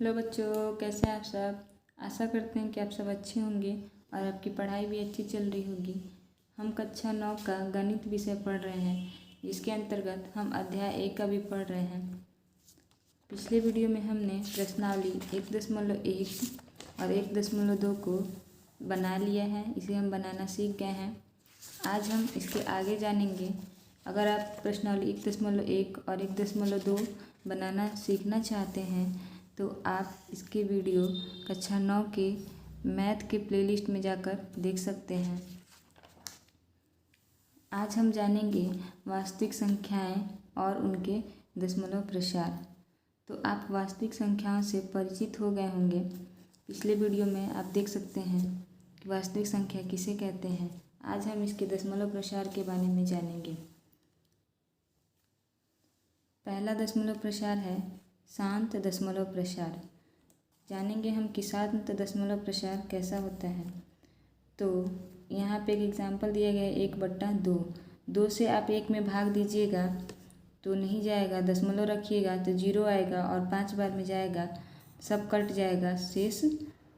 Hello बच्चों, कैसे हैं आप सब। आशा करते हैं कि आप सब अच्छे होंगे और आपकी पढ़ाई भी अच्छी चल रही होगी। हम कक्षा 9 का गणित विषय पढ़ रहे हैं, जिसके अंतर्गत हम अध्याय 1 का भी पढ़ रहे हैं। पिछले वीडियो में हमने प्रश्नावली 1.1 और 1.2 को बना लिया है, इसे हम बनाना सीख गए हैं। आज हम इसके आगे जानेंगे। अगर आप प्रश्नावली 1.1 और 1.2 बनाना सीखना चाहते हैं तो आप इसके वीडियो कक्षा 9 के मैथ के प्लेलिस्ट में जाकर देख सकते हैं। आज हम जानेंगे वास्तविक संख्याएं और उनके दशमलव प्रसार। तो आप वास्तविक संख्याओं से परिचित हो गए होंगे। पिछले वीडियो में आप देख सकते हैं कि वास्तविक संख्या किसे कहते हैं। आज हम इसके दशमलव प्रसार के बारे में जानेंगे। पहला दशमलव प्रसार है शांत दशमलव प्रसार। जानेंगे हम कि शांत दशमलव प्रसार कैसा होता है। तो यहाँ पे एक एग्जाम्पल दिया गया है 1/2। 2 से आप 1 में भाग दीजिएगा तो नहीं जाएगा, दशमलव रखिएगा तो 0 आएगा और 5 बार में जाएगा, सब कट जाएगा, शेष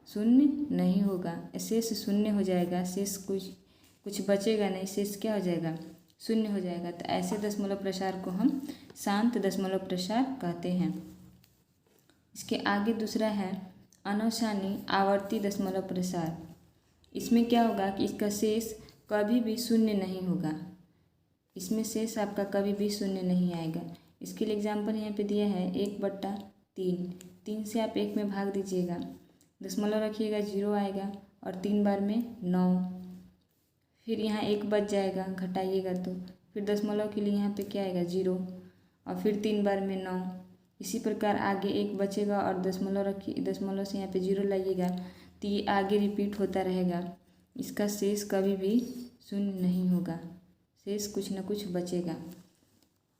शून्य नहीं होगा, शेष शून्य हो जाएगा, शेष कुछ बचेगा नहीं, शेष क्या हो जाएगा, शून्य हो जाएगा। तो ऐसे दशमलव प्रसार को हम शांत दशमलव प्रसार कहते हैं। इसके आगे दूसरा है अनवसानी आवर्ती दशमलव प्रसार। इसमें क्या होगा कि इसका शेष कभी भी शून्य नहीं होगा, इसमें शेष आपका कभी भी शून्य नहीं आएगा। इसके लिए एग्जाम्पल यहाँ पे दिया है 1/3। 3 से आप 1 में भाग दीजिएगा, दशमलव रखिएगा, 0 आएगा और 3 बार में 9, फिर यहाँ 1 बच जाएगा, घटाइएगा तो फिर दशमलव के लिए यहाँ पे क्या आएगा 0 और फिर 3 बार में 9। इसी प्रकार आगे 1 बचेगा और दशमलव रखिए, दशमलव से यहाँ पे 0 लाइएगा तो ये आगे रिपीट होता रहेगा। इसका शेष कभी भी शून्य नहीं होगा, शेष कुछ न कुछ बचेगा।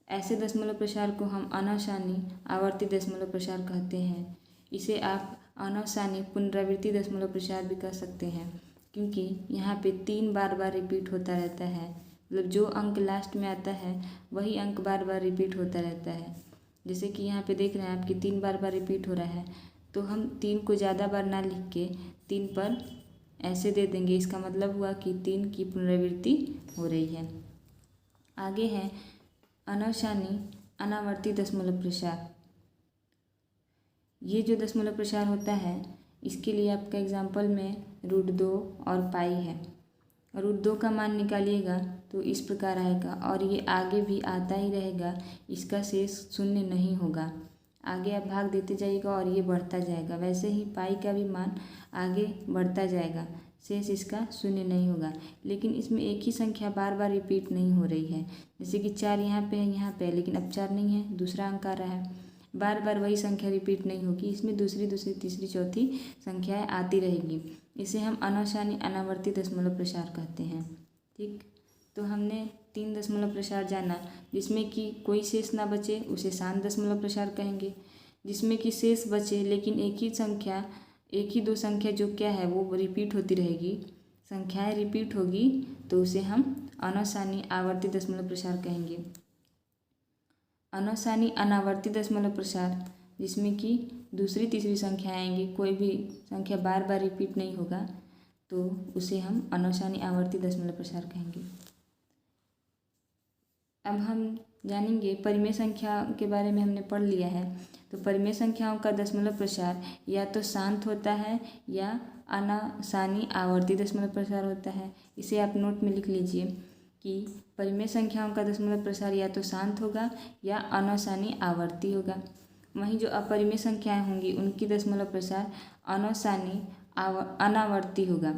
ऐसे दशमलव प्रसार को हम अनवसानी आवर्ती दशमलव प्रसार कहते हैं। इसे आप अनवसानी पुनरावृत्ति दशमलव प्रसार भी कह सकते हैं, क्योंकि यहाँ पे 3 बार रिपीट होता रहता है। मतलब जो अंक लास्ट में आता है वही अंक बार रिपीट होता रहता है। जैसे कि यहाँ पे देख रहे हैं आपकी 3 बार रिपीट हो रहा है, तो हम 3 को ज़्यादा बार ना लिख के 3 पर ऐसे दे देंगे। इसका मतलब हुआ कि 3 की पुनरावृत्ति हो रही है। आगे है अनवसानी अनावर्ती दशमलव प्रसार। ये जो दशमलव प्रसार होता है इसके लिए आपका एग्जाम्पल में √2 और पाई है। √2 का मान निकालिएगा तो इस प्रकार आएगा और ये आगे भी आता ही रहेगा, इसका शेष शून्य नहीं होगा। आगे आप भाग देते जाइएगा और ये बढ़ता जाएगा। वैसे ही पाई का भी मान आगे बढ़ता जाएगा, शेष इसका शून्य नहीं होगा। लेकिन इसमें एक ही संख्या बार रिपीट नहीं हो रही है। जैसे कि 4 यहाँ पे है, यहाँ पे, लेकिन अब 4 नहीं है, दूसरा अंक आ रहा है। बार वही संख्या रिपीट नहीं होगी, इसमें दूसरी तीसरी चौथी संख्याएँ आती रहेगी। इसे हम अनवसानी अनावर्ती दशमलव प्रसार कहते हैं। ठीक, तो हमने 3 दशमलव प्रसार जाना। जिसमें कि कोई शेष ना बचे उसे शांत दशमलव प्रसार कहेंगे। जिसमें कि शेष बचे लेकिन एक ही दो संख्या जो क्या है वो रिपीट होती रहेगी, संख्याएं रिपीट होगी, तो उसे हम अनवसानी आवर्ती दशमलव प्रसार कहेंगे। अनवसानी अनावर्ती दशमलव प्रसार जिसमें कि दूसरी तीसरी संख्या आएंगी, कोई भी संख्या बार रिपीट नहीं होगा, तो उसे हम अनवसानी आवर्ती दशमलव प्रसार कहेंगे। अब हम जानेंगे परिमेय संख्या के बारे में। हमने पढ़ लिया है, तो परिमेय संख्याओं का दशमलव प्रसार या तो शांत होता है या अनवसानी आवर्ती दशमलव प्रसार होता है। इसे आप नोट में लिख लीजिए कि परिमेय संख्याओं का दशमलव प्रसार या तो शांत होगा या अनवसानी आवर्ती होगा। वहीं जो अपरिमेय संख्याएं होंगी उनकी दशमलव प्रसार अनवसानी अनावर्ती होगा।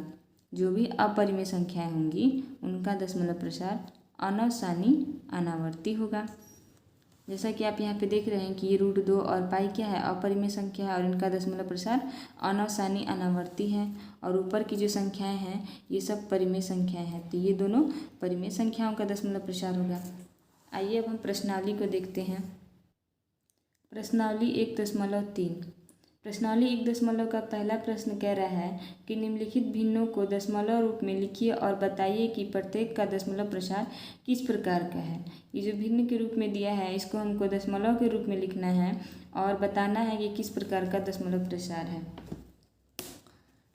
जो भी अपरिमेय संख्याएं होंगी उनका दशमलव प्रसार अनवसानी अनावर्ती होगा। जैसा कि आप यहाँ पे देख रहे हैं कि ये √2 और पाई क्या है, अपरिमेय संख्या है और इनका दशमलव प्रसार अनवसानी अनावर्ती है। और ऊपर की जो संख्याएं हैं ये सब परिमेय संख्याएं हैं, तो ये दोनों परिमेय संख्याओं का दशमलव प्रसार होगा। आइए अब हम प्रश्नावली को देखते हैं। प्रश्नावली 1.3। प्रश्नावली 1 का पहला प्रश्न कह रहा है कि निम्नलिखित भिन्नों को दशमलव रूप में लिखिए और बताइए कि प्रत्येक का दशमलव प्रसार किस प्रकार का है। ये जो भिन्न के रूप में दिया है इसको हमको दशमलव के रूप में लिखना है और बताना है कि किस प्रकार का दशमलव प्रसार है।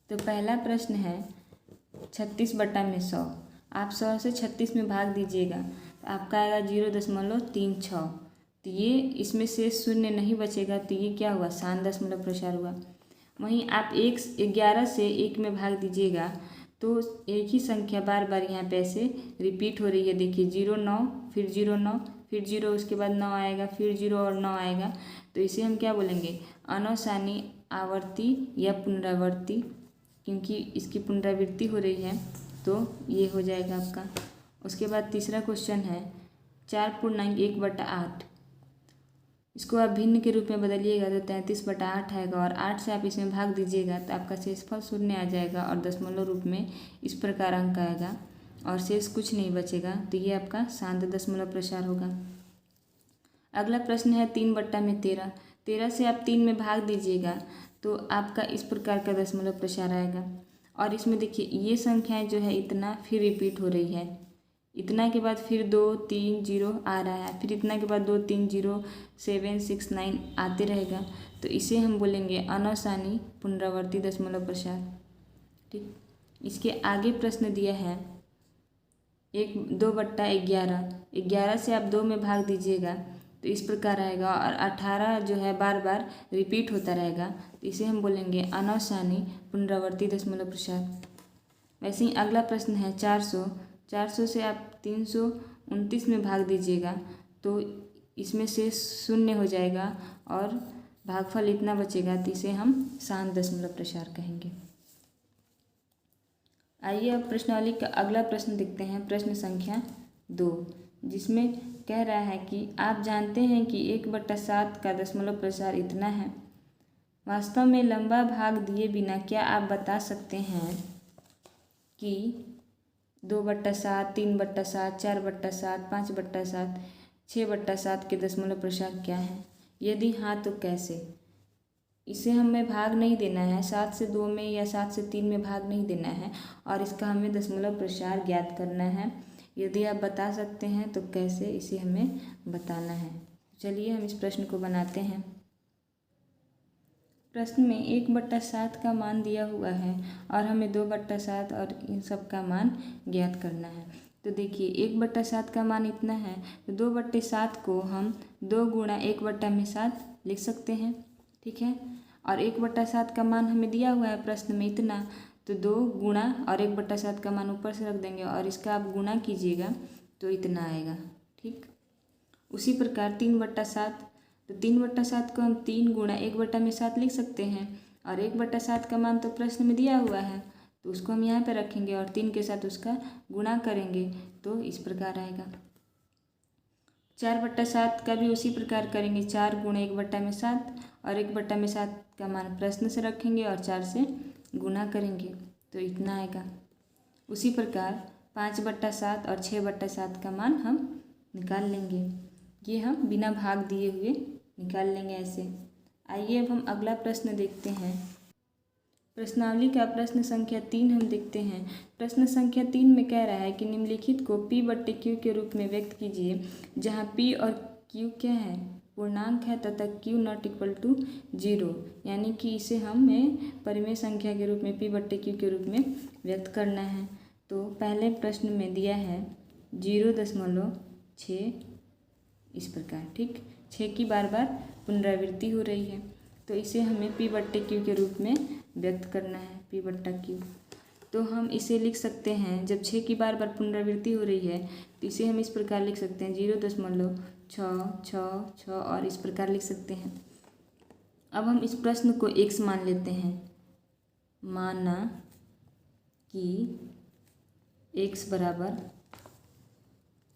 तो पहला प्रश्न है 36/100। आप 100 से 36 में भाग दीजिएगा तो आपका आएगा 0.36। तो ये इसमें से शून्य नहीं बचेगा, तो ये क्या हुआ, शांत दशमलव प्रसार हुआ। वहीं आप 11 से 1 में भाग दीजिएगा तो एक ही संख्या बार बार यहाँ पे ऐसे रिपीट हो रही है। देखिए 0 9 फिर 0 9 फिर 0, उसके बाद 9 आएगा, फिर 0 और 9 आएगा। तो इसे हम क्या बोलेंगे, अनवसानी आवर्ती या पुनरावर्ती, क्योंकि इसकी पुनरावृत्ति हो रही है तो ये हो जाएगा आपका। उसके बाद तीसरा क्वेश्चन है 4.1/8। इसको आप भिन्न के रूप में बदलिएगा तो 33/8 आएगा और 8 से आप इसमें भाग दीजिएगा तो आपका शेषफल शून्य आ जाएगा और दशमलव रूप में इस प्रकार अंक आएगा और शेष कुछ नहीं बचेगा। तो ये आपका शांत दशमलव प्रसार होगा। अगला प्रश्न है 3/13। 13 से आप 3 में भाग दीजिएगा तो आपका इस प्रकार का दशमलव प्रसार आएगा। और इसमें देखिए ये संख्याएं जो है इतना फिर रिपीट हो रही है, इतना के बाद फिर 2 3 0 आ रहा है, फिर इतना के बाद 2 3 0 7 6 9 आते रहेगा। तो इसे हम बोलेंगे अनवसानी पुनरावर्ती दशमलव प्रसार। ठीक, इसके आगे प्रश्न दिया है 2/11। 11 से आप 2 में भाग दीजिएगा तो इस प्रकार आएगा और 18 जो है बार बार रिपीट होता रहेगा। तो इसे हम बोलेंगे अनवसानी पुनरावर्ती दशमलव प्रसार। वैसे ही अगला प्रश्न है 400। 400 से आप 329 में भाग दीजिएगा तो इसमें से शून्य हो जाएगा और भागफल इतना बचेगा, तो इसे हम शांत दशमलव प्रसार कहेंगे। आइए अब प्रश्नावली का अगला प्रश्न देखते हैं, प्रश्न संख्या 2, जिसमें कह रहा है कि आप जानते हैं कि 1/7 का दशमलव प्रसार इतना है। वास्तव में लंबा भाग दिए बिना क्या आप बता सकते हैं कि 2/7, 3/7, 4/7, 5/7, 6/7 के दशमलव प्रसार क्या है? यदि हाँ तो कैसे? इसे हमें भाग नहीं देना है, 7 से 2 में या 7 से 3 में भाग नहीं देना है और इसका हमें दशमलव प्रसार ज्ञात करना है। यदि आप बता सकते हैं तो कैसे, इसे हमें बताना है। चलिए हम इस प्रश्न को बनाते हैं। प्रश्न में 1/7 का मान दिया हुआ है और हमें 2/7 और इन सब का मान ज्ञात करना है। तो देखिए 1/7 का मान इतना है तो 2/7 को हम 2 गुणा 1/7 लिख सकते हैं। ठीक है, और 1/7 का मान हमें दिया हुआ है प्रश्न में इतना, तो 2 गुणा और 1/7 का मान ऊपर से रख देंगे और इसका आप गुणा कीजिएगा तो इतना आएगा। ठीक, उसी प्रकार 3/7, तो 3/7 को हम 3 गुणा 1/7 लिख सकते हैं और 1/7 का मान तो प्रश्न में दिया हुआ है तो उसको हम यहाँ पे रखेंगे और 3 के साथ उसका गुणा करेंगे तो इस प्रकार आएगा। 4/7 का भी उसी प्रकार करेंगे, 4 गुणा 1/7 और 1/7 का मान प्रश्न से रखेंगे और 4 से गुणा करेंगे तो इतना आएगा। उसी प्रकार 5/7 और 6/7 का मान हम निकाल लेंगे। ये हम बिना भाग दिए हुए निकाल लेंगे ऐसे। आइए अब हम अगला प्रश्न देखते हैं। प्रश्नावली का प्रश्न संख्या 3 हम देखते हैं। प्रश्न संख्या 3 में कह रहा है कि निम्नलिखित को P/Q के रूप में व्यक्त कीजिए, जहाँ P और Q क्या है, पूर्णांक है तथा Q ≠ 0, यानी कि इसे हमें परिमेय संख्या के रूप में P/Q के रूप में व्यक्त करना है। तो पहले प्रश्न में दिया है 0.6 इस प्रकार। ठीक, 6 की बार बार पुनरावृत्ति हो रही है तो इसे हमें P/Q के रूप में व्यक्त करना है, P/Q। तो हम इसे लिख सकते हैं, जब 6 की बार बार पुनरावृत्ति हो रही है तो इसे हम इस प्रकार लिख सकते हैं 0.666 और इस प्रकार लिख सकते हैं। अब हम इस प्रश्न को x मान लेते हैं। माना कि x बराबर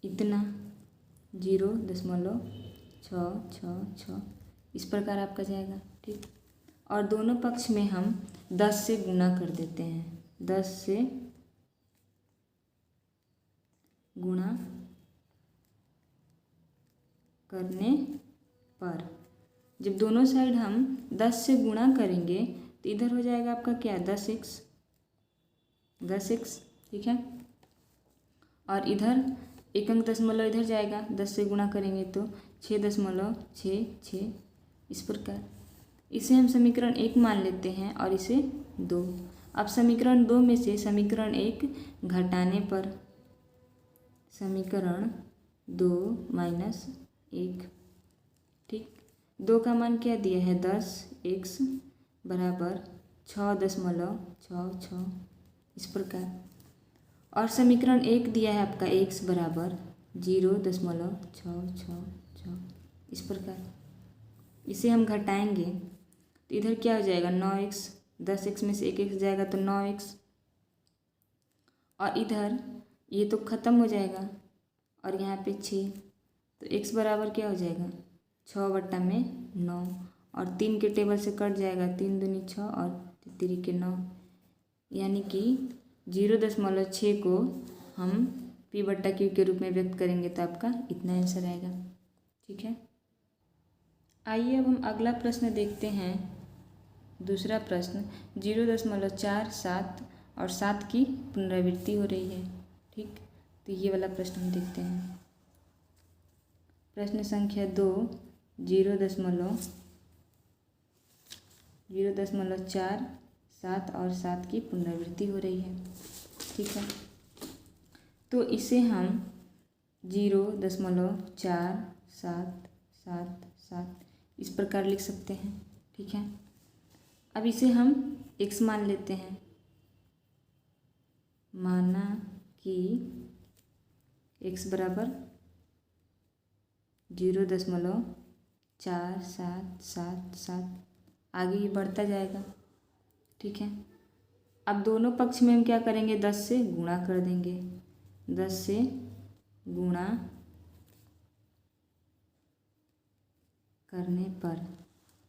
इतना 0.666 इस प्रकार आपका जाएगा। ठीक, और दोनों पक्ष में हम 10 से गुणा कर देते हैं। 10 से गुणा करने पर जब दोनों साइड हम 10 से गुणा करेंगे तो इधर हो जाएगा आपका क्या, 10x, ठीक है। और इधर एक अंक दशमलव इधर जाएगा, 10 से गुणा करेंगे तो 6.66, इस प्रकार। इसे हम समीकरण 1 मान लेते हैं और इसे 2। अब समीकरण 2 में से समीकरण 1 घटाने पर समीकरण 2 माइनस 1, ठीक। 2 का मान क्या दिया है, 10x बराबर 6.66, इस प्रकार। और समीकरण 1 दिया है आपका x बराबर 0.666, इस प्रकार। इसे हम घटाएंगे तो इधर क्या हो जाएगा, 9x, 10x में से 1x जाएगा तो 9x, और इधर ये तो ख़त्म हो जाएगा और यहाँ पे 6, तो x बराबर क्या हो जाएगा, 6/9, और 3 के टेबल से कट जाएगा, 3 दूनी 6 और 3 के 9, यानी कि 0.6 को हम p/q के रूप में व्यक्त करेंगे तो आपका इतना आंसर आएगा, ठीक है। आइए अब हम अगला प्रश्न देखते हैं। दूसरा प्रश्न 0.47 और 7 की पुनरावृत्ति हो रही है, ठीक। तो ये वाला प्रश्न हम देखते हैं। प्रश्न संख्या 2, 0.4, 7 और 7 की पुनरावृत्ति हो रही है, ठीक है। तो इसे हम 0.4777 इस प्रकार लिख सकते हैं, ठीक है। अब इसे हम x मान लेते हैं। माना कि x बराबर 0.4777, आगे ये बढ़ता जाएगा, ठीक है। अब दोनों पक्ष में हम क्या करेंगे, 10 से गुणा कर देंगे। 10 से गुणा करने पर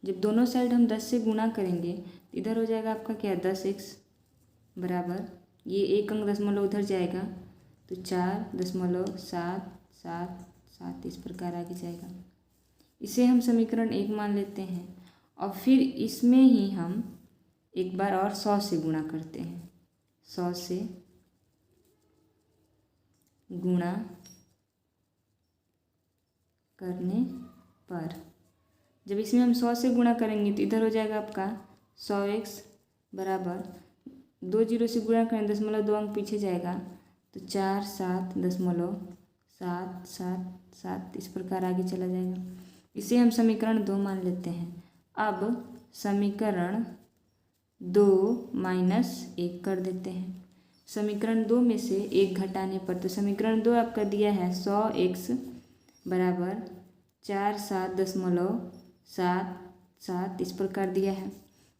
जब दोनों साइड हम 10 से गुणा करेंगे तो इधर हो जाएगा आपका क्या, 10x बराबर, ये एक अंक दशमलव उधर जाएगा तो 4.777, इस प्रकार आगे जाएगा। इसे हम समीकरण 1 मान लेते हैं और फिर इसमें ही हम एक बार और 100 से गुणा करते हैं। 100 से गुणा करने पर जब इसमें हम 100 से गुणा करेंगे तो इधर हो जाएगा आपका 100x बराबर, 2 जीरो से गुणा करें, 0.2 अंक पीछे जाएगा तो 47.777, इस प्रकार आगे चला जाएगा। इसे हम समीकरण 2 मान लेते हैं। अब समीकरण 2 माइनस 1 कर देते हैं। समीकरण 2 में से 1 घटाने पर, तो समीकरण 2 आपका दिया है 100x बराबर 47.77, इस प्रकार दिया है।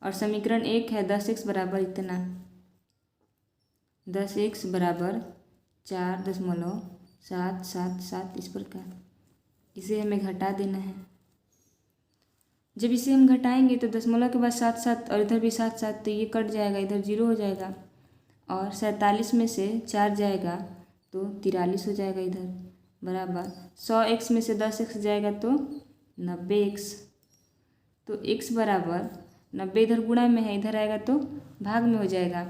और समीकरण 1 है 10x बराबर इतना, 10x बराबर 4.777, इस प्रकार। इसे हमें घटा देना है। जब इसे हम घटाएंगे तो दशमलव के बाद 7 और इधर भी 7 तो ये कट जाएगा, इधर 0 हो जाएगा, और 47 में से 4 जाएगा तो 43 हो जाएगा इधर, बराबर 100x में से 10x जाएगा तो 90x, तो x बराबर 90 इधर गुणा में है, इधर आएगा तो भाग में हो जाएगा,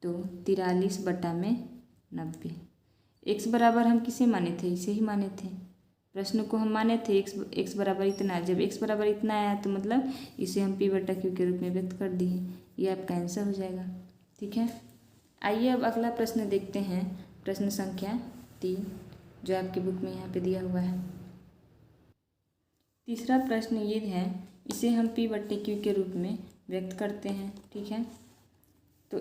तो 43/90। x बराबर हम किसे माने थे, इसे ही माने थे। प्रश्न को हम माने थे x बराबर इतना। जब x बराबर इतना आया तो मतलब इसे हम p/q के रूप में व्यक्त कर दिए। ये आपका आंसर हो जाएगा, ठीक है। आइए अब अगला प्रश्न देखते हैं। प्रश्न संख्या 3 जो आपकी बुक में यहाँ पे दिया हुआ है। तीसरा प्रश्न ये है, इसे हम p/q के रूप में व्यक्त करते हैं, ठीक है। तो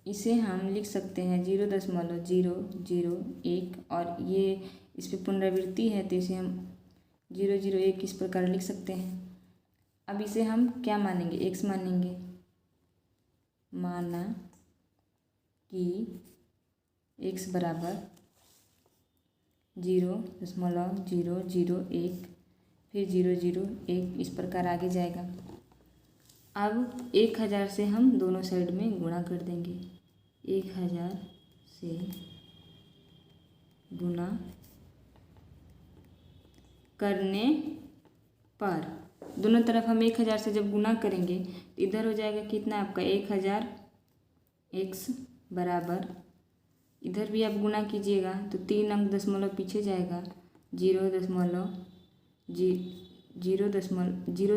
इसे हम लिख सकते हैं 0.001, और ये इस पर पुनरावृत्ति है तो इसे हम 001 इस प्रकार लिख सकते हैं। अब इसे हम क्या मानेंगे, x मानेंगे। माना कि x बराबर 0.001 फिर 001 इस प्रकार आगे जाएगा। अब 1000 से हम दोनों साइड में गुणा कर देंगे। 1000 से गुणा करने पर दोनों तरफ हम 1000 से जब गुना करेंगे तो इधर हो जाएगा कितना आपका 1000 x बराबर, इधर भी आप गुना कीजिएगा तो 3 अंक दशमलव पीछे जाएगा, 0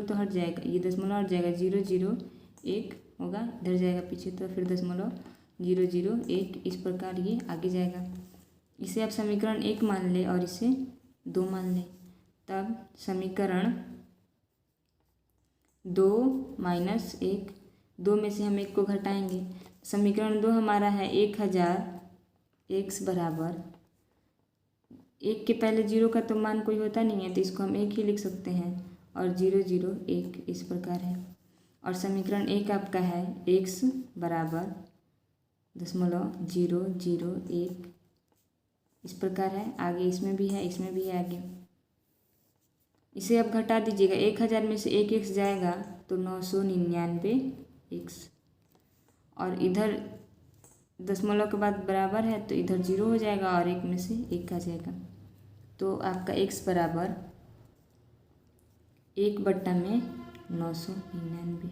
तो हट जाएगा, ये दशमलव हट जाएगा, 001 होगा, इधर जाएगा पीछे तो फिर दशमलव 001, इस प्रकार ये आगे जाएगा। इसे आप समीकरण 1 मान लें और इसे 2 मान लें, तब समीकरण 2 माइनस 1, 2 में से हम 1 को घटाएंगे, समीकरण 2 हमारा है 1000 x बराबर, 1 के पहले 0 का तो मान कोई होता नहीं है तो इसको हम 1 ही लिख सकते हैं, और 001 इस प्रकार है। और समीकरण 1 आपका है x बराबर 0.001 इस प्रकार है। आगे इसमें भी है, इसमें भी है आगे। इसे अब घटा दीजिएगा, 1000 में से 1 x जाएगा तो 999 x, और इधर दशमलव के बाद बराबर है तो इधर 0 हो जाएगा और 1 में से 1 आ जाएगा। तो आपका x बराबर 1/999।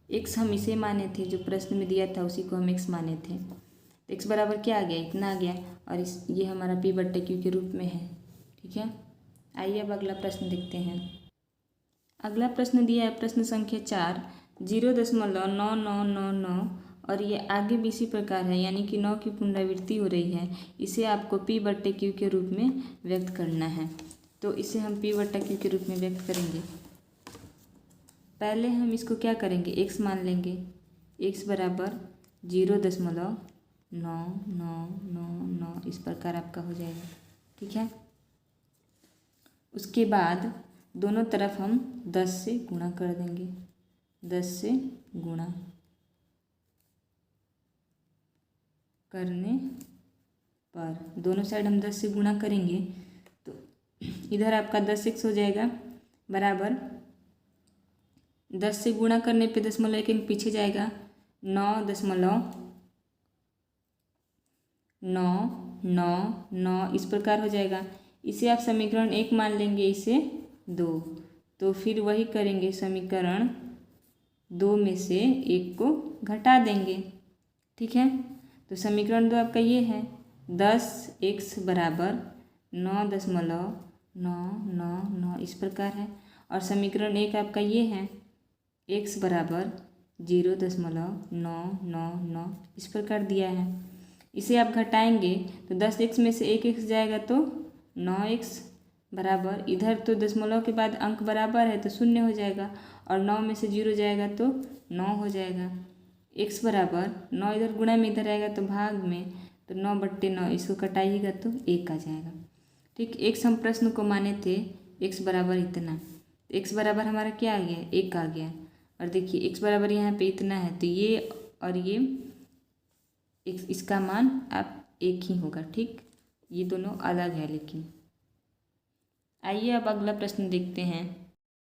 x हम इसे माने थे, जो प्रश्न में दिया था उसी को हम x माने थे। तो x बराबर क्या आ गया, इतना आ गया, और ये हमारा p/q के रूप में है। ठीक है, आइए अब अगला प्रश्न देखते हैं। अगला प्रश्न दिया है प्रश्न संख्या 4, 0.9999 और ये आगे भी इसी प्रकार है, यानी कि 9 की पुनरावृत्ति हो रही है। इसे आपको p/q के रूप में व्यक्त करना है। तो इसे हम p/q के रूप में व्यक्त करेंगे। पहले हम इसको क्या करेंगे, x मान लेंगे, x बराबर 0.9999 इस प्रकार आपका हो जाएगा। ठीक है, उसके बाद दोनों तरफ हम 10 से गुणा कर देंगे, 10 से गुणा करने पर दोनों साइड हम 10 से गुणा करेंगे तो इधर आपका 10x हो जाएगा बराबर, 10 से गुणा करने पे दशमलव 1 अंक पीछे जाएगा, 9.999 इस प्रकार हो जाएगा। इसे आप समीकरण 1 मान लेंगे, इसे 2, तो फिर वही करेंगे, समीकरण 2 में से 1 को घटा देंगे। ठीक है, तो समीकरण 2 आपका ये है, 10x बराबर 9.999 इस प्रकार है। और समीकरण 1 आपका ये है, x बराबर 0.999 इस प्रकार दिया है। इसे आप घटाएंगे तो 10x में से 1x जाएगा तो 9x बराबर, इधर तो दशमलव के बाद अंक बराबर है तो 0 हो जाएगा, और 9 में से 0 जाएगा तो 9 हो जाएगा। x बराबर 9 इधर गुणा में इधर आएगा तो भाग में, तो 9/9 इसको कटाइएगा तो 1 आ जाएगा। ठीक, x हम प्रश्न को माने थे x बराबर इतना, x बराबर हमारा क्या आ गया, 1 आ गया। और देखिए x बराबर यहाँ पे इतना है तो ये और ये इसका मान आप 1 ही होगा। ठीक, ये दोनों अलग है। लेकिन आइए अब अगला प्रश्न देखते हैं।